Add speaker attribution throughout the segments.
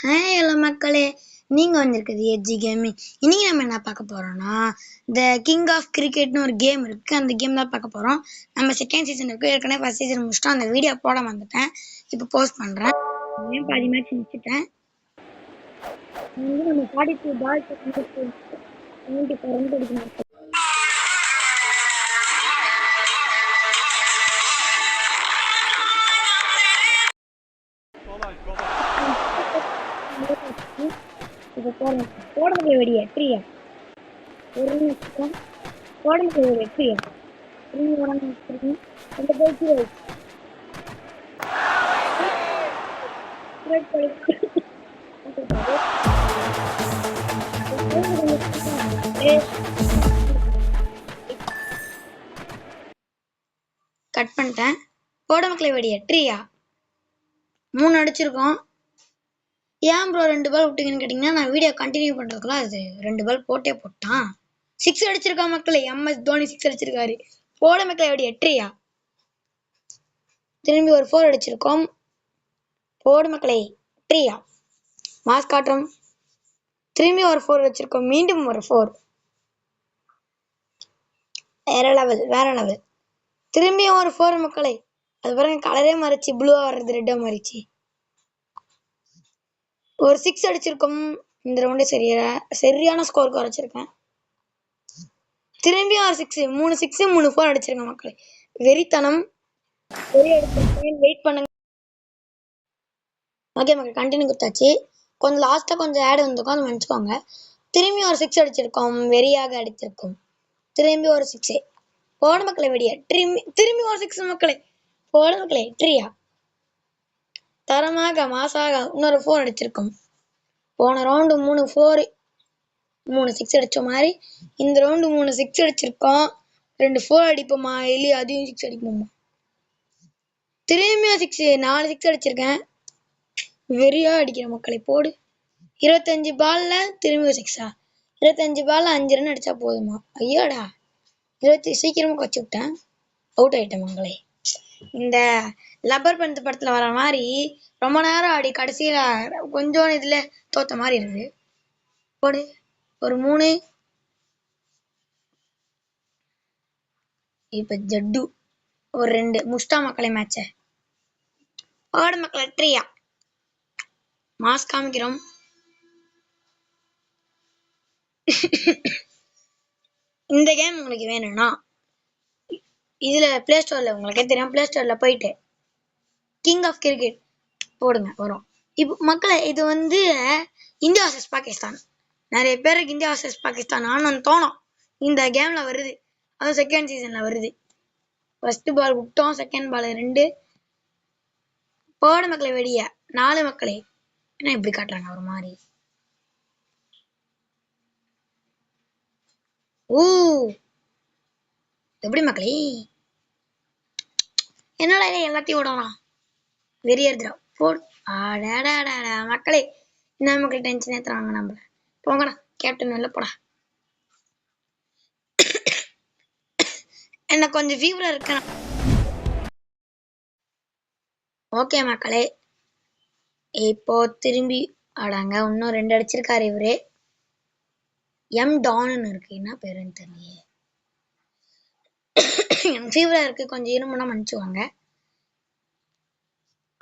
Speaker 1: Hi hello மக்களே, நீங்கள் வந்திருக்குது எஜ்ஜி கேமிங். இன்றைக்கி நம்ம என்ன பார்க்க போகிறோம்னா, இந்த கிங் ஆஃப் கிரிக்கெட்னு ஒரு கேம் இருக்குது. அந்த கேம் தான் பார்க்க போகிறோம். நம்ம செகண்ட் சீசன் இருக்குது. ஏற்கனவே ஃபர்ஸ்ட் சீசன் முடிச்சிட்டோம். அந்த வீடியோ போட வந்துட்டேன். இப்போ போஸ்ட் பண்ணுறேன். பாதி மேட்ச் முடிச்சுட்டேன். நம்ம 42 பால் அடிக்கணும். இப்போ போடுறது வெடியா ட்ரீயா ஒரு நிமிஷம் போடுறது வெற்றியா அந்த போச்சு கட் பண்ணிட்டேன். போட மக்களை வெடியா ட்ரீயா 3 அடிச்சிருக்கோம். ஏன் ப்ரோ 2 பால் விட்டீங்கன்னு கேட்டிங்கன்னா, நான் வீடியோ கண்டினியூ பண்ணுறதுக்குலாம் அது 2 பால் போட்டான். 6 அடிச்சிருக்கா மக்களே. MS தோனி 6 அடிச்சிருக்காரு. போட மக்களை எப்படி எட்ரியா திரும்பி ஒரு 4 அடிச்சிருக்கோம். போட மக்களை ட்ரீயா மாஸ் காட்டுறோம். திரும்பி ஒரு 4 வச்சிருக்கோம். மீண்டும் ஒரு 4. வேற லெவல். திரும்பி ஒரு 4 மக்களை. அது பாருங்க, கலரே மாறிச்சு. ப்ளூவா வர்றது ரெட்டா மாறிச்சு. ஒரு 6 அடிச்சிருக்கோம். இந்த ரவுண்டு சரியான ஸ்கோர் குறைச்சிருக்கேன். திரும்பி ஒரு 6 3 6 3 4 அடிச்சிருக்கேன் மக்களே. வெறித்தனம். வெயிட் பண்ணுங்க. ஓகே மக்கள், கண்டினியூ கொடுத்தாச்சு. கொஞ்சம் லாஸ்ட்டாக கொஞ்சம் ஆட் வந்துருக்கோம், அதை நினச்சிக்கோங்க. திரும்பி ஒரு 6 அடிச்சிருக்கோம். வெறியாக அடிச்சிருக்கோம். திரும்பி ஒரு 6. போட மக்களை வெடியா திரும்பி ஒரு 6 மக்களை. போட மக்களை ட்ரீயா தரமாக மாசாக இன்னொரு 4 அடிச்சிருக்கோம். போன ரவுண்டு 3 4 3 6 அடிச்ச மாதிரி இந்த ரவுண்டு 3 6 அடிச்சிருக்கோம். 2 4 அடிப்போமா, இல்லையா அதையும் 6 அடிப்போமா. திரும்பியும் 6 4 6 அடிச்சிருக்கேன். வெறியா அடிக்கிற மக்களை. போடு 25 பால்ல திரும்பி 6. 25 பால்ல 5 ரன் அடிச்சா போதுமா. ஐயோடா 20 சீக்கிரமா வச்சு விட்டேன். அவுட் ஆயிட்டேன் மங்களே. இந்த லப்பர் பந்து படத்துல வர மாதிரி ரொம்ப நேரம் ஆடி கடைசியில கொஞ்சம் இதுல தோத்த மாதிரி இருக்குது. போடு ஒரு 3. இப்ப ஜட்டு ஒரு 2 முஸ்டா மக்களை மேட்ச. போடு மக்களை ட்ரீயா மாஸ் காமிக்கிறோம். இந்த கேம் உங்களுக்கு வேணும்னா இதுல பிளே ஸ்டோர்ல உங்களுக்கே தெரியும். பிளே ஸ்டோர்ல போயிட்டு கிங் ஆஃப் கிரிக்கெட் போடுங்க, வரும். இப்போ மக்களை இது வந்து இந்தியா வர்சஸ் பாகிஸ்தான். நிறைய பேருக்கு இந்தியா வர்சஸ் பாகிஸ்தான் ஆனு தோணும். இந்த கேம்ல வருது. அது செகண்ட் சீசன்ல வருது. ஃபர்ஸ்ட் பால் விட்டோம், செகண்ட் பால் 2. போட மக்களை வெடிய 4 மக்களை. என்ன இப்படி காட்டுறாங்க ஒரு மாதிரி. ஓ எப்படி மக்களே, என்னடா எல்லாத்தையும் விடலாம். வெறியர்தா போட். மக்களே, என்ன மக்கள் டென்ஷன் ஏத்துறாங்க. நம்மள போங்கடா, கேப்டன் வெளில போடா. என்ன கொஞ்சம் ஃபீவரா இருக்கு. ஓகே மக்களே, இப்போ திரும்பி ஆடாங்க. இன்னும் 2 அடிச்சிருக்காரு இவரு. எம் டான்னு இருக்கு. என்ன பேருன்னு தெரியலையே. ஃபீவரா இருக்கு, கொஞ்சம் இருமுன்னா மன்னிச்சுவாங்க.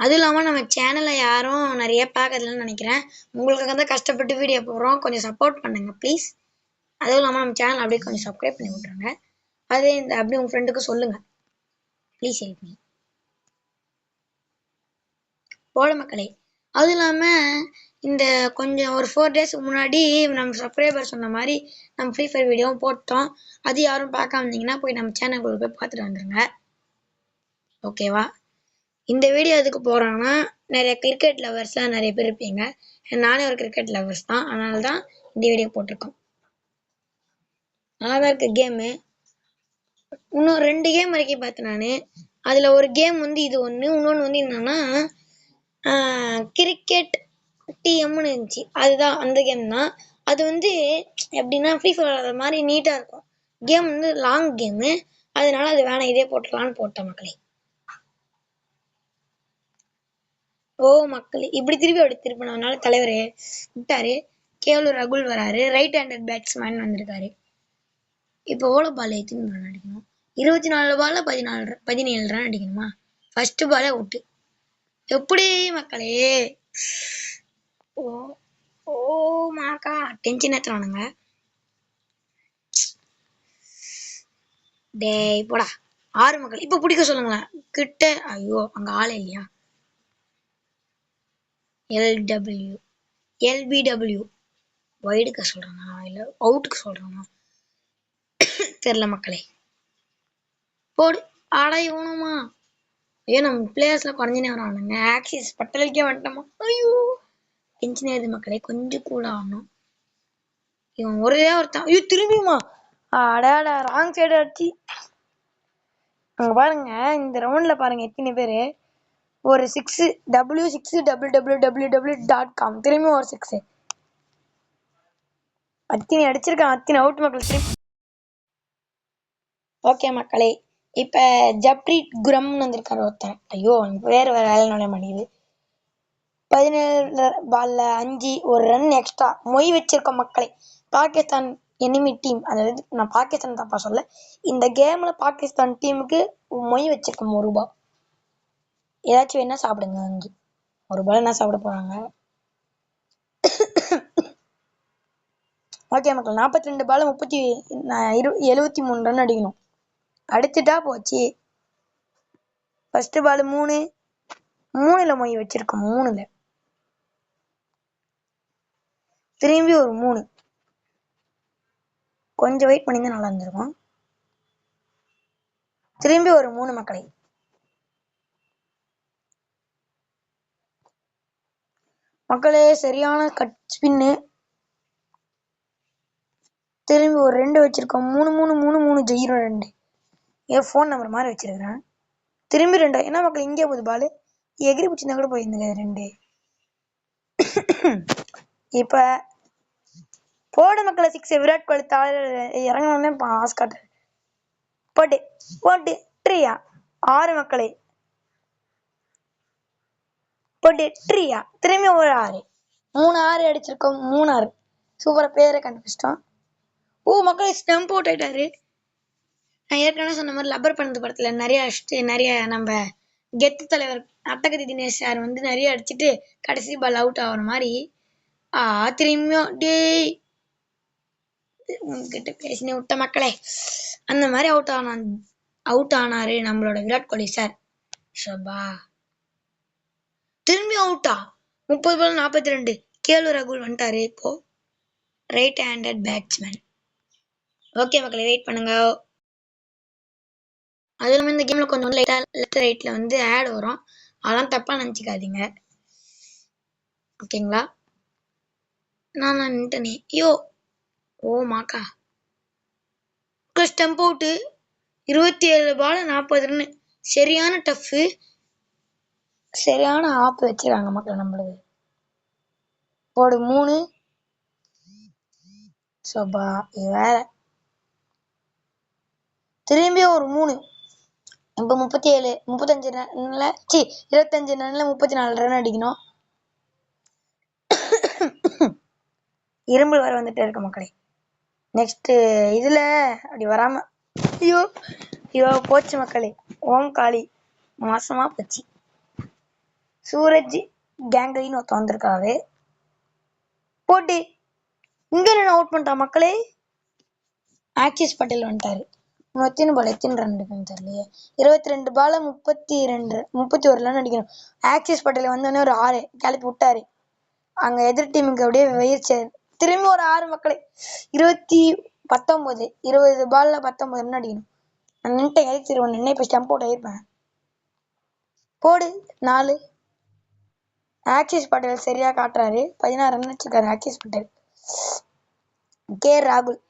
Speaker 1: அதுவும் இல்லாமல் நம்ம சேனலை யாரும் நிறைய பார்க்கறதுலன்னு நினைக்கிறேன். உங்களுக்காக தான் கஷ்டப்பட்டு வீடியோ போடுறோம். கொஞ்சம் சப்போர்ட் பண்ணுங்க ப்ளீஸ். அதுவும் இல்லாமல் நம்ம சேனல் அப்படியே கொஞ்சம் சப்ஸ்கிரைப் பண்ணி விட்ருங்க. அதே இந்த அப்படி உங்கள் ஃப்ரெண்டுக்கு சொல்லுங்கள் ப்ளீஸ். Help me. போட மக்களே. அதுவும் இல்லாமல் இந்த கொஞ்சம் ஒரு 4 டேஸ்க்கு முன்னாடி நம்ம சப்ஸ்கிரைபர் சொன்ன மாதிரி நம்ம ஃப்ரீ ஃபயர் வீடியோவும் போட்டோம். அது யாரும் பார்க்காம இருந்தீங்கன்னா போய் நம்ம சேனலுக்குள்ள போய் பார்த்துட்டு வந்துடுங்க. ஓகேவா. இந்த வீடியோ எதுக்கு போகிறாங்கன்னா, நிறைய கிரிக்கெட் லவர்ஸ்லாம் நிறைய பேர் இருப்பீங்க. நானே ஒரு கிரிக்கெட் லவர்ஸ் தான். அதனால தான் இந்த வீடியோ போட்டிருக்கோம். நல்லா தான் இருக்குது கேமு. இன்னும் 2 கேம் வரைக்கும் பார்த்தேன் நான். அதில் ஒரு கேம் வந்து இது ஒன்று, இன்னொன்று வந்து என்னன்னா கிரிக்கெட் டிஎம்னு இருந்துச்சு. அதுதான் அந்த கேம் தான். அது வந்து எப்படின்னா ஃப்ரீ ஃபயர் விளாட்ற மாதிரி நீட்டாக இருக்கும். கேம் வந்து லாங் கேமு. அதனால அது வேணாம், இதே போட்டுடலான்னு போட்டேன் மக்களே. ஓ மக்களே, இப்படி திருப்பி அப்படி திருப்பினதுனால தலைவர் விட்டாரு. கேவலூர் ரகுல் வராரு, ரைட் ஹேண்டட் பேட்ஸ்மேன் வந்திருக்காரு. இப்போ ஓல பால் எத்தனை ரன் அடிக்கணும்? 24 பால்ல 17 ரன் அடிக்கணுமா? ஃபர்ஸ்ட் பாலே அவுட்டு. எப்படி மக்களே? ஓ ஓ மாக்கா டென்ஷன் ஏத்துறானுங்க. டேய் போடா. 6 மக்கள் இப்ப பிடிக்க சொல்லுங்களேன் கிட்ட. ஐயோ அங்க ஆளே இல்லையா? எல்டபிள்யூ எல்பிடபிள்யூ வைடுக்க சொல்றானா இல்ல அவுட்டுக்கு சொல்றானா தெரியல மக்களே. போடு. ஆடா இவனுமா? ஐயோ நம்ம பிளேயர்ஸ்ல குறைஞ்சினே வரானுங்க. ஆக்சிஸ் பட்டலுக்கே வந்துட்டோமா? ஐயோ டென்ஷன் ஏறுது மக்களே, கொஞ்சம் கூட ஆகணும். இவன் ஒரே ஒருத்தான். ஐயோ திரும்பியுமா? அடாடா ராங் சைடு அடிச்சு. அங்க பாருங்க இந்த ரவுண்ட்ல பாருங்க எத்தனை பேரு. ஒரு 6 W6 www.com திரும்பி ஒரு 6 அத்தினி அடிச்சிருக்கான். அத்தினி அவுட் மக்கள் திரும்பி. ஓகே மக்களே, இப்ப ஜப்ரீத் குரம்னு வந்திருக்காரு ஒருத்தன். ஐயோ வேற வேலை நுழைய மாட்டேங்குது. 17 பால்ல 5 ஒரு ரன் எக்ஸ்ட்ரா மொய் வச்சிருக்க மக்களே. பாகிஸ்தான் எனிமி டீம், அதாவது நான் பாகிஸ்தான் தப்பா சொல்ல, இந்த கேம்ல பாகிஸ்தான் டீமுக்கு மொய் வச்சிருக்கோம் ₹1. ஏதாச்சும் வேணா சாப்பிடுங்க. அங்கே ₹1 என்ன சாப்பிட போறாங்க? ஓகே மக்கள், 42 பால் 73 ரன் அடிக்கணும். அடிச்சுட்டா போச்சு. ஃபர்ஸ்ட் பால் 3 மொய் வச்சிருக்கோம். 3 திரும்பி ஒரு 3. கொஞ்சம் வெயிட் பண்ணி தான் நல்லா இருந்திருக்கும். திரும்பி ஒரு 3 மக்களை. மக்களே சரியான கட் ஸ்பின்னு. திரும்பி ஒரு 2 வச்சிருக்கோம். 3 என் ஃபோன் நம்பர் மாதிரி வச்சிருக்கிறேன். திரும்பி 2. என்ன மக்கள் இங்கே போகுது பால்? எகிரி பிடிச்சிருந்தா கூட போயிருந்தேங்க 2. இப்ப போடு மக்களை 6. விராட் கோலி தாழ இறங்கணும்னே பாஸ் காட்டுறது. போட்டு போட்டு ட்ரியா 6 மக்களை. போட்டு ட்ரியா திரும்பி ஒரு 6. 3 அடிச்சிருக்கோம். 3 சூப்பரா பேரை கண்டுபிடிச்சிட்டோம். ஓ மக்களே ஸ்டம்ப் அவுட் ஆயிட்டாரு. நான் ஏற்கனவே சொன்ன மாதிரி லப்பர் பந்து படத்துல நிறைய நம்ம கெத்து தலைவர் அட்டகத்தி தினேஷ் சார் வந்து நிறைய அடிச்சுட்டு கடைசி பால் அவுட் ஆகிற மாதிரி திரும்பியும் டேய் உங்ககிட்ட பேசினே விட்ட மக்களே. அந்த மாதிரி அவுட் ஆனாரு நம்மளோட விராட் கோலி சார். ஷபா திரும்பி அவுட்டா? 30 பால் 42. கேலூர் ரகுல் வந்துட்டாரு இப்போ, ரைட் ஹேண்டட் பேட்ஸ்மேன். ஓகே மக்களே வெயிட் பண்ணுங்க. அது இல்லாமல் இந்த கேம்ல கொஞ்சம் லெஃப்ட் ரைட்ல வந்து ஆட் வரும், அதெல்லாம் தப்பா நினச்சிக்காதீங்க ஓகேங்களா? நான் நின்ட்டனே. ஐயோ ஓ மாக்கா ஸ்டம்ப் அவுட்டு. 27 பால் 40 ரன். சரியான டஃப்பு, சரியான ஆப்பு வச்சிருக்காங்க மக்கள் நம்மளுக்கு. போடு 3. சோபா வேற. திரும்பி ஒரு 3. இப்போ 35 ரன்ல 34 ரன் அடிக்கணும். இரும்பு வர வந்துட்டே இருக்க மக்களே. நெக்ஸ்ட் இதுல அப்படி வராம ஐயோ போச்சு மக்களே. ஓம் காளி மாசமா போச்சு. சூரஜ் கேங்கலின்னு ஒருத்தன் வந்திருக்காரு. போட்டு இங்க என்ன அவுட் பண்ணிட்டா மக்களே. ஆக்சிஸ் பட்டேல் வந்துட்டாரு. எத்தனை ரன் இருக்குன்னு தெரியலையே. 22 பால் 31 ரன் அடிக்கணும். ஆக்சிஸ் பட்டேல் வந்தோடனே ஒரு 6 கிளப்பி விட்டாரு. அங்க எதிர் டீமுக்கு அப்படியே வெயிச்சாரு. திரும்பி ஒரு 6 மக்களே. 20 பால்ல 19 ரன் அடிக்கணும். நான் நின்ட்டேன் எதிர்த்து நின்று இப்ப ஸ்டம்ப் அவுட் ஆயிருப்பேன். போடு 4. ஆக்சிஸ் பட்டேல் சரியா காட்டுறாரு. 16 ரன் வச்சிருக்காரு ஆக்சிஸ் பட்டேல். கே ராகுல்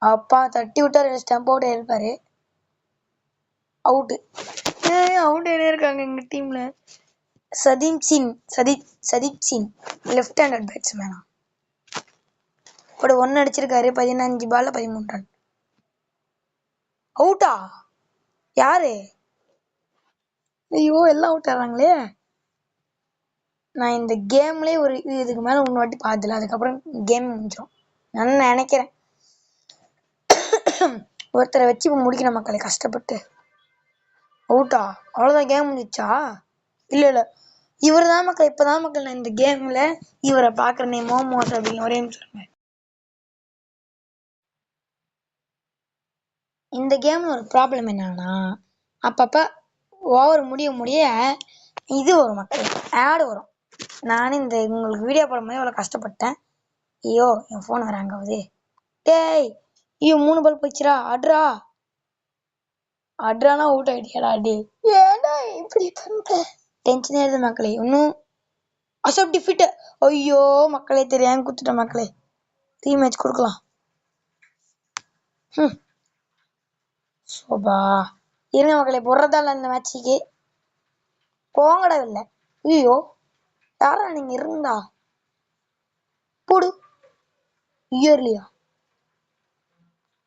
Speaker 1: அப்பா தட்டி விட்டாரு. ஸ்டம்ப் அவுட் ஆயிருப்பாரு. அவுட்டு. அவுட் இருக்காங்க எங்க டீம்ல. சதீப் சிங் லெஃப்ட் ஹேண்டட் பேட்ஸ்மேனா. ஒரு 1 அடிச்சிருக்காரு. 15 பால்ல 13 ரன். அவுட்டா? யாரு? ஐயோ எல்லாம் அவுட் ஆறாங்களே. நான் இந்த கேம்லயே ஒரு இதுக்கு மேல 1 வாட்டி பார்த்ததில்ல. அதுக்கப்புறம் கேம் முடிஞ்சிடும் நான் நினைக்கிறேன். ஒருத்தரை வச்சு இப்போ முடிக்கணும் மக்களை கஷ்டப்பட்டு. அவுட்டா? அவ்வளோதான், கேம் முடிச்சா? இல்லை இவர் தான் மக்கள். இப்போதான் மக்கள் நான் இந்த கேம்ல இவரை பார்க்குறேனே, மோமோஸ் அப்படின்னு ஒரே நிமிஷம். இந்த கேம்ல ஒரு ப்ராப்ளம் என்னன்னா, அப்பப்போ ஓவர் முடிய இது வரும் மக்கள், ஆடு வரும். நானும் இந்த உங்களுக்கு வீடியோ போடும்போது எவ்வளோ கஷ்டப்பட்டேன். ஐயோ என் ஃபோன் வேற ஹேங் ஆகுது. டேய் ஐயோ 3 பால் போச்சுடா. அட்ரானா அவுட் ஆயிட்டியாடா. டே ஏன்டா இப்படி பண்ற? டென்ஷனே இருது மக்களே. இன்னும் அசப் டிஃபிட். ஐயோ மக்களே, தெரியாம குத்துட்டேன் மக்களே. ரீமேட்ச் கொடுக்கலாம். சோபா இருங்க மக்களே, போடுறதா இல்லை இந்த மேட்சுக்கு. போங்கடா இல்லை. ஐயோ யாரா நீங்க இருந்தா போடு. இயர்லியா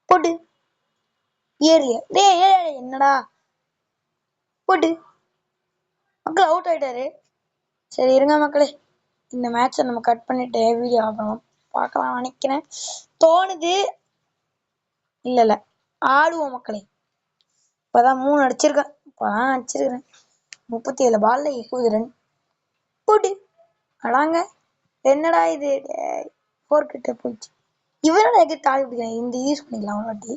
Speaker 1: போட்டு இயர்லியா. டே என்னடா போட்டு மக்கள் அவுட் ஆயிட்டாரு. சரி இருங்க மக்களே, இந்த மேட்சை நம்ம கட் பண்ணிட்டு வீடியோ அப்புறம் பார்க்கலாம் நினைக்கிறேன், தோணுது. இல்லை ஆடுவோம் மக்களே. இப்போதான் 3 அடிச்சிருக்கேன். 37 பால்ல 20 ரன் போட்டு அடாங்க. என்னடா இது 4 கிட்ட போயிடுச்சு. இவரோட எங்கே தாழி பிடிக்கிறேன். இந்த யூஸ் பண்ணிக்கலாம் ஒரு வாட்டி.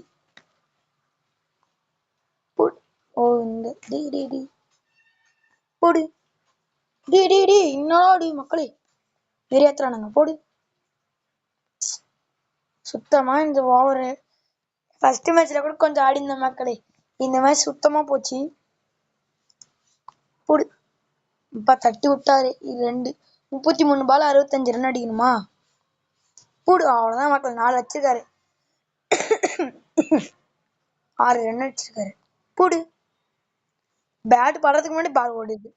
Speaker 1: ஓ இந்த டி போடு. டி இன்னொரு மக்களே வெறியாத்துறானுங்க. போடு. சுத்தமா இந்த ஓவரு ஃபர்ஸ்ட் மேட்ச்ல கூட கொஞ்சம் ஆடி இருந்த மக்களே, இந்த மேட்ச் சுத்தமா போச்சு. போடு. இப்ப தட்டி விட்டாரு. 33 பால் 65 ரன் அடிக்கணுமா? போடு. அவ்வளவுதான் மக்கள், 4 வச்சிருக்காரு. 6 ரன் அடிச்சிருக்காரு. போடு. பேட் படுறதுக்கு முன்னாடி பால் ஓடுது.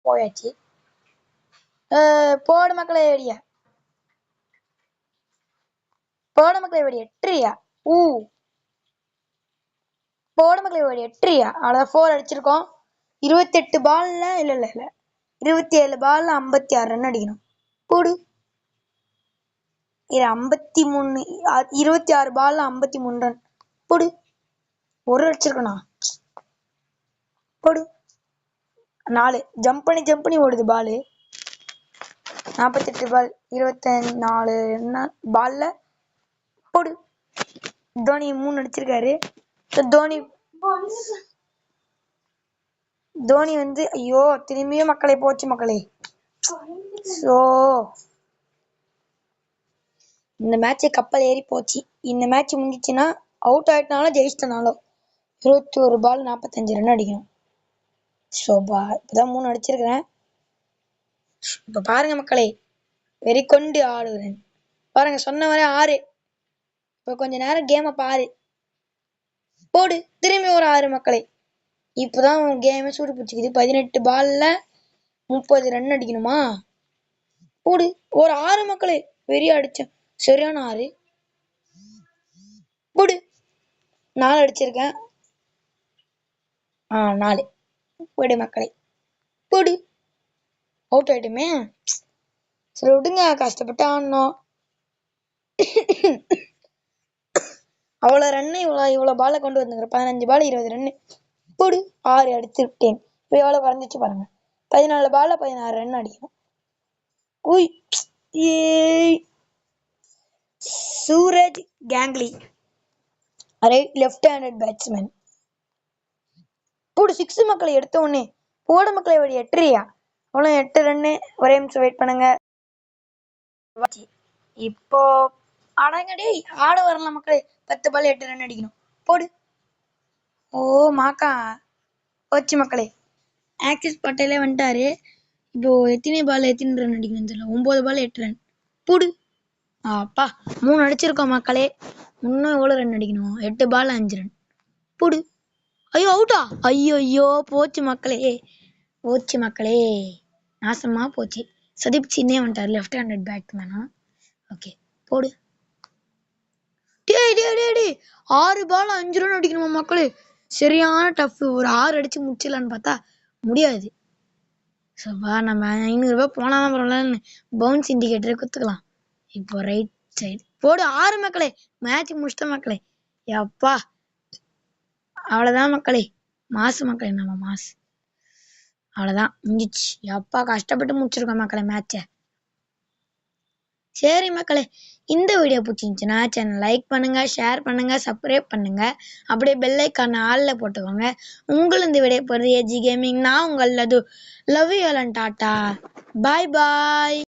Speaker 1: போயாச்சு. போடு மக்களே வெடிய. போடு மக்களே வெடி 8 போடு மக்களே வெடி 8 அவ்வளோதான். 4 அடிச்சிருக்கோம். 28 பால்ல இல்ல 27 பால்ல 56 ரன் அடிக்கணும். போடு. 53 26 பால்ல 53 ரன். போடு. ஒரு அடிச்சிருக்கணா. போடு. 4 ஜம்ப் பண்ணி ஓடுது பாலு. 48 பால் 24 பால்ல போடு. தோனி 3 அடிச்சிருக்காரு. தோனி வந்து ஐயோ திரும்பியும் மக்களை போச்சு மக்களே. ஸோ இந்த மேட்ச் கப்பல் ஏறி போச்சு. இந்த மேட்ச் முடிஞ்சிச்சுன்னா அவுட் ஆயிட்டனாலும் ஜெயிச்சிட்டனாலும் 21 பால் 45 ரன் அடிக்கணும். ஷோபா இப்போதான் 3 அடிச்சிருக்கிறேன். இப்போ பாருங்க மக்களே, வெறி கொண்டு ஆடுகிறேன் பாருங்க. சொன்ன வரை 6. இப்போ கொஞ்ச நேரம் கேமை பாரு. போடு. திரும்பி ஒரு 6 மக்களே. இப்போதான் கேமே சூடு பிடிச்சிக்குது. 18 பால்ல 30 ரன் அடிக்கணுமா? போடு. ஒரு 6 மக்களே. வெறியா அடிச்சேன். சரியான 6. போடு. 4 அடிச்சிருக்கேன். 4. போடு மக்களே. போடு. அவுட் ஆயிட்டுமே. சரி விடுங்க, கஷ்டப்பட்டு ஆடணும். அவ்வளோ ரன்னு இவ்வளோ பாலை கொண்டு வந்துக்கிறேன். 15 பால் 20 ரன்னு. போடு. 6 அடித்து விட்டேன். இப்போ எவ்வளோ குறைஞ்சிச்சு பாருங்க. 14 பால்ல 16 ரன் அடிக்கணும். உய் ஏய் சூரஜ் கேங்லி லெஃப்ட் ஹேண்டட் பேட்ஸ்மேன். போடு. 6 மக்களை எடுத்த உடனே. போடு மக்களை ஒரு 8 அவ்வளோ 8 ரன்னு. ஒரே நிமிஷம் வெயிட் பண்ணுங்க. இப்போ அடங்கடி ஆட வரலாம் மக்களே. 10 பால் 8 ரன் அடிக்கணும். போடு. ஓ மாக்கா போச்சு மக்களே. ஆக்சிஸ் பட்டேலே வந்துட்டாரு. இப்போ எத்தனை பால் எத்தனை ரன் அடிக்கணும் தெரியல. 9 பால் 8 ரன். போடு. அப்பா 3 அடிச்சிருக்கோம் மக்களே. இன்னும் எவ்வளோ ரன் அடிக்கணும்? 8 பால் 5 ரன். போடு. ஐயோ அவுட்டா? ஐயோ போச்சு மக்களே. நாசமா போச்சு. சதீப் சின்னே வந்துட்டார், லெஃப்ட் ஹேண்டட் பேட்ஸ்மேனா. ஓகே போடு. 6 பால் 5 ரன் அடிக்கணுமா மக்களே? சரியான டஃப். ஒரு 6 அடிச்சு முடிச்சிடலான்னு பார்த்தா முடியாது. சப்பா நம்ம 500 ரூபாய் போனாலும் பரவாயில்லன்னு பவுன்ஸ் இண்டிகேட்டரை குத்துக்கலாம். இப்போ ரைட் சைடு போடு 6 மக்களே. மேட்ச் முடிச்சிட்ட மக்களே. அப்பா அவ்வளோதான் மக்களே. மாசு மக்களே, நம்ம மாசு. அவ்வளோதான் முடிஞ்சிச்சு. அப்பா கஷ்டப்பட்டு முடிச்சிருக்கோம் மக்களே மேட்சை. சரி மக்களே, இந்த வீடியோ பிடிச்சிருந்துச்சுன்னா சேனல் லைக் பண்ணுங்க, ஷேர் பண்ணுங்க, சப்ஸ்கிரைப் பண்ணுங்க. அப்படியே பெல் ஐக்கான ஆளில் போட்டுக்கோங்க. உங்களும் இந்த வீடியோ போடுறது ஏஜி கேமிங். நான் உங்கள் லது. Love you all and tata. Bye bye.